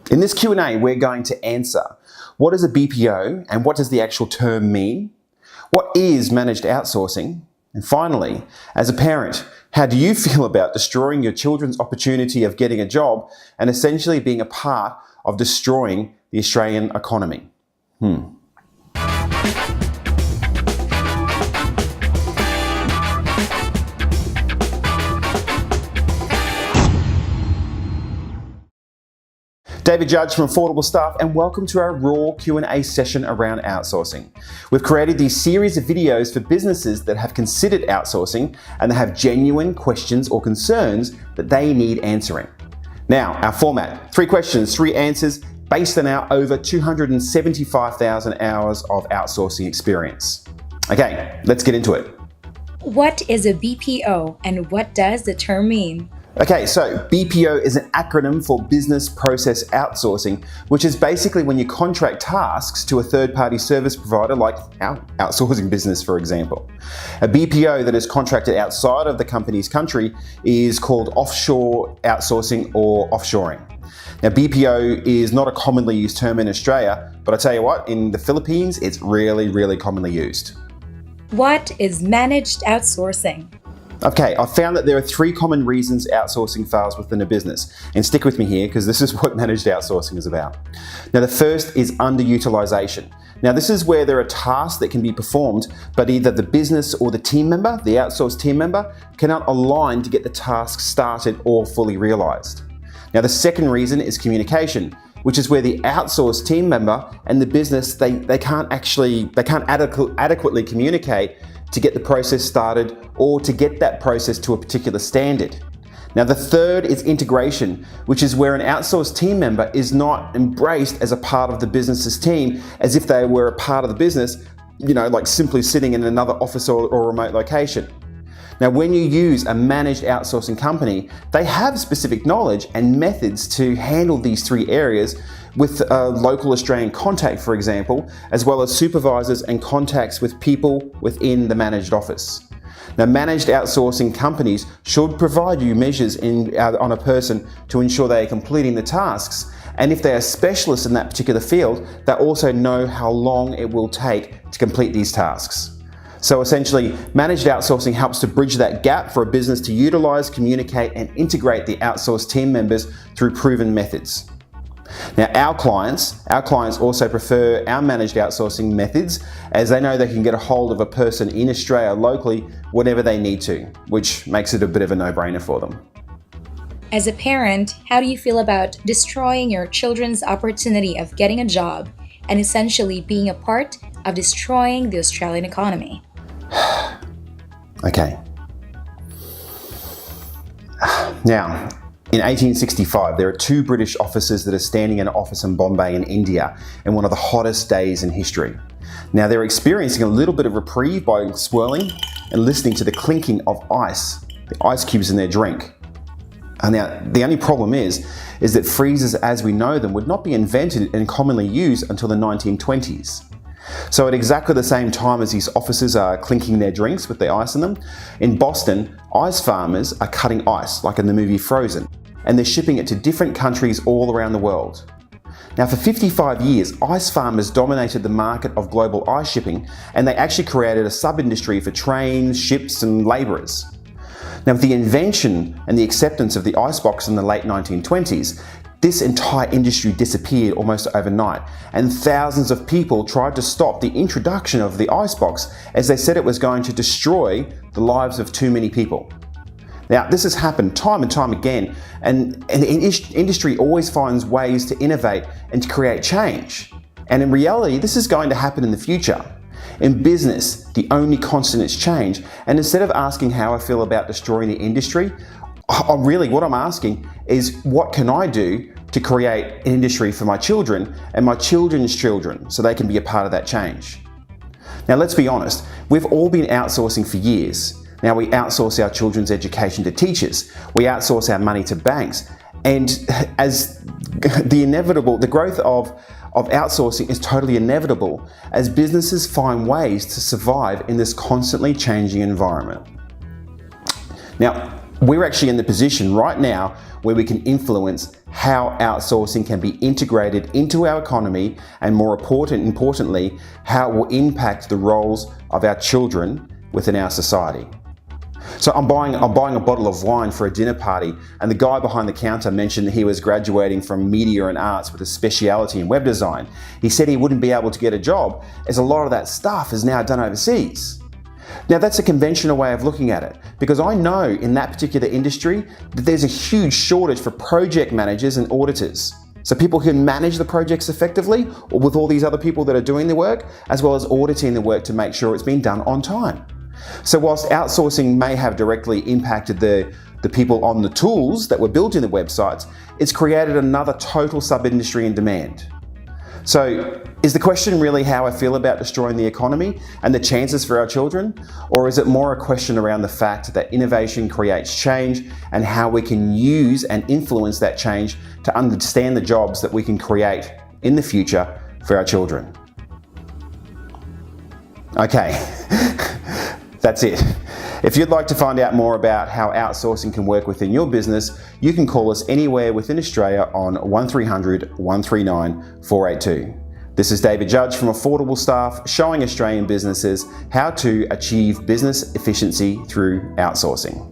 In this Q&A, we're going to answer, what is a BPO and what does the actual term mean? What is managed outsourcing? And finally, as a parent, how do you feel about destroying your children's opportunity of getting a job and essentially being a part of destroying the Australian economy? David Judge from Affordable Staff, and welcome to our raw Q&A session around outsourcing. We've created these series of videos for businesses that have considered outsourcing and that have genuine questions or concerns that they need answering. Now, our format, 3 questions, 3 answers, based on our over 275,000 hours of outsourcing experience. Okay, let's get into it. What is a BPO and what does the term mean? Okay, so BPO is an acronym for Business Process Outsourcing, which is basically when you contract tasks to a third-party service provider like our outsourcing business, for example. A BPO that is contracted outside of the company's country is called offshore outsourcing or offshoring. Now, BPO is not a commonly used term in Australia, but I tell you what, in the Philippines, it's really, really commonly used. What is managed outsourcing? Okay, I've found that there are 3 common reasons outsourcing fails within a business. And stick with me here because this is what managed outsourcing is about. Now, the first is underutilization. Now, this is where there are tasks that can be performed, but either the business or the team member, the outsourced team member, cannot align to get the task started or fully realized. Now, the second reason is communication, which is where the outsourced team member and the business, they can't adequately communicate to get the process started or to get that process to a particular standard. Now, the third is integration, which is where an outsourced team member is not embraced as a part of the business's team as if they were a part of the business, like simply sitting in another office or remote location. Now, when you use a managed outsourcing company, they have specific knowledge and methods to handle these 3 areas with a local Australian contact, for example, as well as supervisors and contacts with people within the managed office. Now, managed outsourcing companies should provide you measures on a person to ensure they are completing the tasks. And if they are specialists in that particular field, they also know how long it will take to complete these tasks. So essentially, managed outsourcing helps to bridge that gap for a business to utilize, communicate, and integrate the outsourced team members through proven methods. Now, our clients also prefer our managed outsourcing methods as they know they can get a hold of a person in Australia locally whenever they need to, which makes it a bit of a no-brainer for them. As a parent, how do you feel about destroying your children's opportunity of getting a job and essentially being a part of destroying the Australian economy? Okay. Now, in 1865, there are 2 British officers that are standing in an office in Bombay in India in one of the hottest days in history. Now, they're experiencing a little bit of reprieve by swirling and listening to the clinking of ice, the ice cubes in their drink. And now, the only problem is that freezers as we know them would not be invented and commonly used until the 1920s. So at exactly the same time as these officers are clinking their drinks with the ice in them, in Boston, ice farmers are cutting ice, like in the movie Frozen, and they're shipping it to different countries all around the world. Now, for 55 years, ice farmers dominated the market of global ice shipping, and they actually created a sub-industry for trains, ships, and labourers. Now, with the invention and the acceptance of the icebox in the late 1920s, this entire industry disappeared almost overnight, and thousands of people tried to stop the introduction of the icebox as they said it was going to destroy the lives of too many people. Now, this has happened time and time again, and the industry always finds ways to innovate and to create change. And in reality, this is going to happen in the future. In business, the only constant is change, and instead of asking how I feel about destroying the industry, what I'm asking is, what can I do to create an industry for my children and my children's children so they can be a part of that change? Now, let's be honest, we've all been outsourcing for years. Now, we outsource our children's education to teachers, we outsource our money to banks, and as the growth of outsourcing is totally inevitable as businesses find ways to survive in this constantly changing environment. Now, We're actually in the position right now where we can influence how outsourcing can be integrated into our economy, and more importantly, how it will impact the roles of our children within our society. So I'm buying a bottle of wine for a dinner party, and the guy behind the counter mentioned that he was graduating from media and arts with a speciality in web design. He said he wouldn't be able to get a job as a lot of that stuff is now done overseas. Now that's a conventional way of looking at it, because I know in that particular industry that there's a huge shortage for project managers and auditors. So people who can manage the projects effectively, or with all these other people that are doing the work, as well as auditing the work to make sure it's been done on time. So whilst outsourcing may have directly impacted the people on the tools that were building the websites, it's created another total sub-industry in demand. So is the question really how I feel about destroying the economy and the chances for our children? Or is it more a question around the fact that innovation creates change and how we can use and influence that change to understand the jobs that we can create in the future for our children? Okay, that's it. If you'd like to find out more about how outsourcing can work within your business, you can call us anywhere within Australia on 1300 139 482. This is David Judge from Affordable Staff, showing Australian businesses how to achieve business efficiency through outsourcing.